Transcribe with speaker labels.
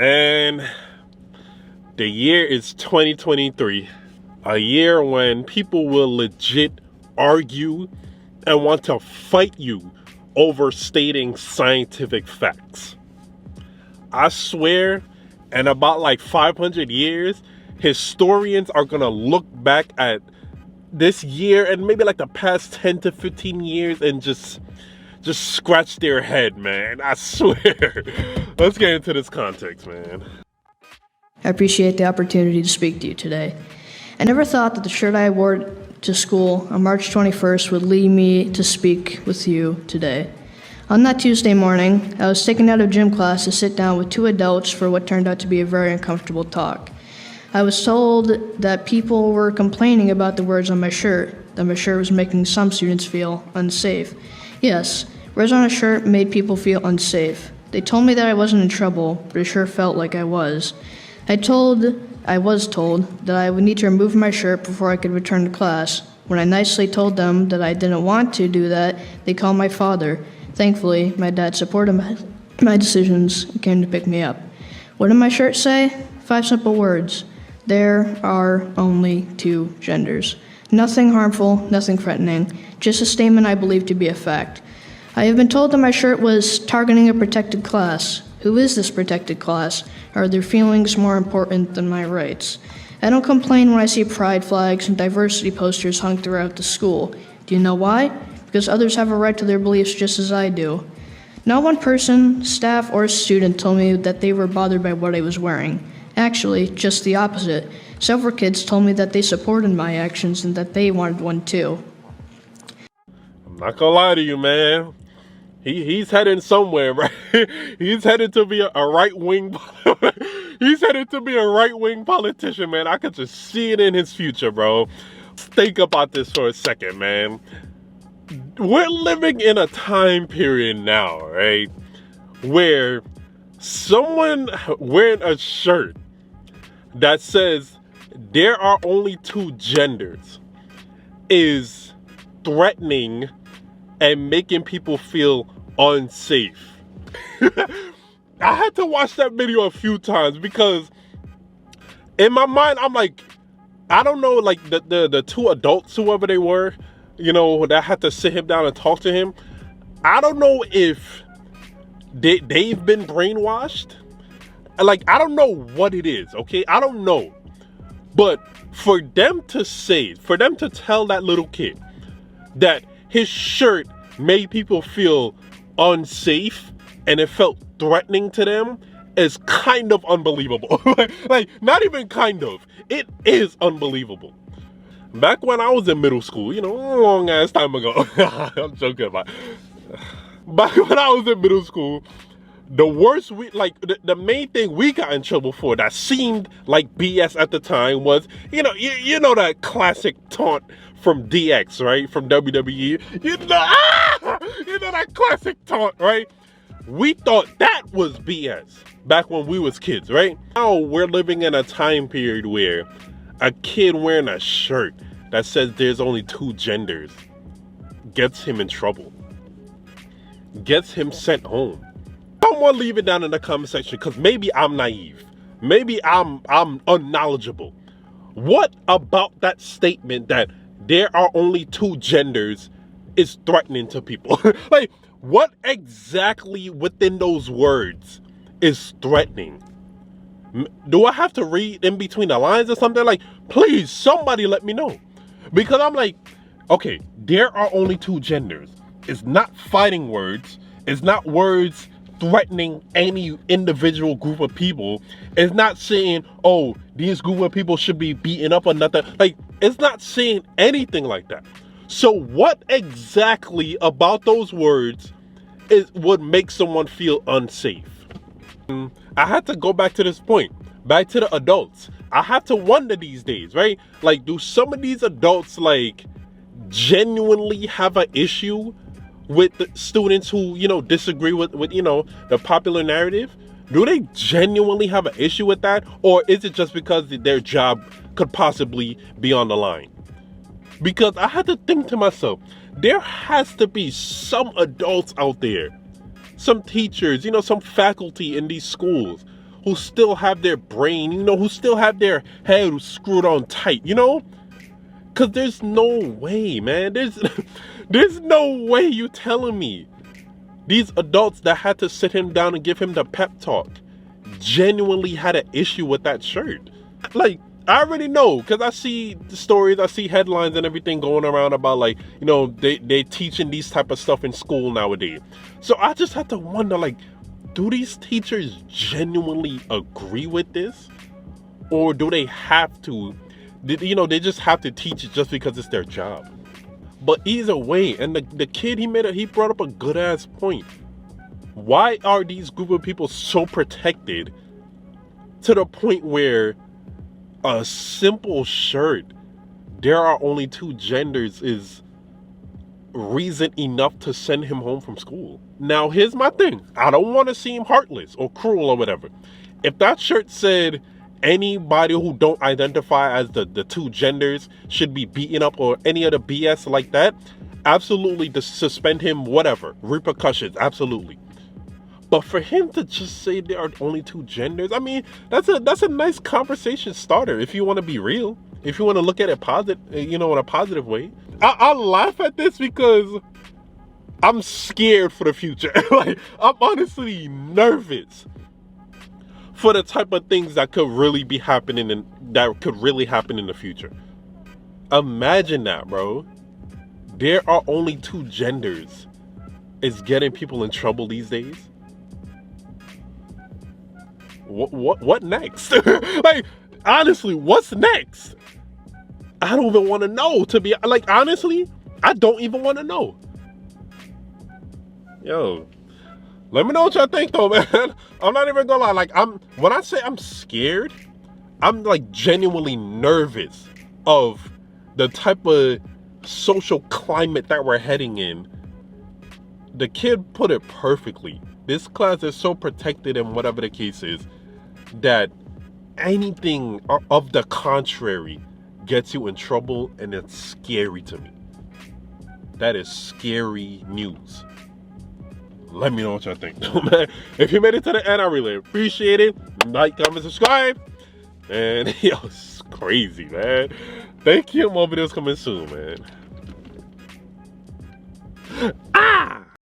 Speaker 1: Man, the year is 2023, a year when people will legit argue and want to fight you over stating scientific facts. I swear, in about like 500 years, historians are gonna look back at this year and maybe like the past 10 to 15 years and just scratch their head, man. I swear. Let's get into this context, man.
Speaker 2: I appreciate the opportunity to speak to you today. I never thought that the shirt I wore to school on March 21st would lead me to speak with you today. On that Tuesday morning, I was taken out of gym class to sit down with two adults for what turned out to be a very uncomfortable talk. I was told that people were complaining about the words on my shirt, that my shirt was making some students feel unsafe. Yes, words on a shirt made people feel unsafe. They told me that I wasn't in trouble, but it sure felt like I was. I was told that I would need to remove my shirt before I could return to class. When I nicely told them that I didn't want to do that, they called my father. Thankfully, my dad supported my decisions and came to pick me up. What did my shirt say? 5 simple words. There are only 2 genders. Nothing harmful, nothing threatening, just a statement I believe to be a fact. I have been told that my shirt was targeting a protected class. Who is this protected class? Are their feelings more important than my rights? I don't complain when I see pride flags and diversity posters hung throughout the school. Do you know why? Because others have a right to their beliefs just as I do. Not one person, staff, or student told me that they were bothered by what I was wearing. Actually, just the opposite. Several kids told me that they supported my actions and that they wanted one too.
Speaker 1: I'm not gonna lie to you, man. He's heading somewhere, right? He's headed to be a right-wing. He's headed to be a right-wing politician, man. I could just see it in his future, bro. Think about this for a second, man. We're living in a time period now, right, where someone wearing a shirt that says there are only 2 genders is threatening and making people feel unsafe. I had to watch that video a few times because in my mind, I'm like, I don't know, like the 2 adults, whoever they were, you know, that had to sit him down and talk to him. I don't know if they've been brainwashed. Like, I don't know what it is, okay? I don't know. But for them to tell that little kid that his shirt made people feel unsafe and it felt threatening to them is kind of unbelievable. Like, not even kind of. It is unbelievable. Back when I was in middle school, you know, a long ass time ago. I'm joking about it. Back when I was in middle school, the worst the main thing we got in trouble for that seemed like BS at the time was, you know that classic taunt from DX, right? From WWE. You know that classic taunt, right? We thought that was BS back when we was kids, right? Now we're living in a time period where a kid wearing a shirt that says there's only 2 genders gets him in trouble. Gets him sent home. Someone leave it down in the comment section, because maybe I'm naive. Maybe I'm unknowledgeable. What about that statement that there are only 2 genders is threatening to people? Like, what exactly within those words is threatening? Do I have to read in between the lines or something? Like, please, somebody let me know. Because I'm like, okay, there are only 2 genders. It's not fighting words. It's not words threatening any individual group of people. It's not saying, oh, these group of people should be beaten up or nothing. Like, it's not saying anything like that. So what exactly about those words would make someone feel unsafe? I had to go back to this point, back to the adults. I have to wonder these days, right? Like, do some of these adults, like, genuinely have an issue with the students who, you know, disagree with you know, the popular narrative? Do they genuinely have an issue with that? Or is it just because their job could possibly be on the line? Because I had to think to myself, there has to be some adults out there, some teachers, you know, some faculty in these schools who still have their brain, who still have their head screwed on tight, Because there's no way, man. There's no way you telling me these adults that had to sit him down and give him the pep talk genuinely had an issue with that shirt. Like, I already know, because I see the stories, I see headlines and everything going around about, like, they teaching these type of stuff in school nowadays. So I just have to wonder, like, do these teachers genuinely agree with this? Or do they have to, they just have to teach it just because it's their job? But either way, and the kid, he brought up a good ass point. Why are these group of people so protected to the point where a simple shirt, there are only 2 genders, is reason enough to send him home from school? Now, here's my thing. I don't want to seem heartless or cruel or whatever. If that shirt said anybody who don't identify as the 2 genders should be beaten up or any other BS like that, absolutely to suspend him, whatever. Repercussions, absolutely. But for him to just say there are only 2 genders, I mean, that's a nice conversation starter if you want to be real. If you want to look at it positive, in a positive way. I laugh at this because I'm scared for the future. Like, I'm honestly nervous for the type of things that could really be happening and that could really happen in the future. Imagine that, bro. There are only 2 genders. It's getting people in trouble these days. What next? Like, honestly, what's next? I don't even want to know, to be like, honestly, I don't even want to know. Yo, let me know what y'all think though, man. I'm not even gonna lie. Like, when I say I'm scared, I'm like genuinely nervous of the type of social climate that we're heading in. The kid put it perfectly. This class is so protected, and whatever the case is, that anything of the contrary gets you in trouble, and it's scary to me. That is scary news. Let me know what y'all think, man. If you made it to the end, I really appreciate it. Like, comment, subscribe. And yo, it's crazy, man. Thank you. More videos coming soon, man.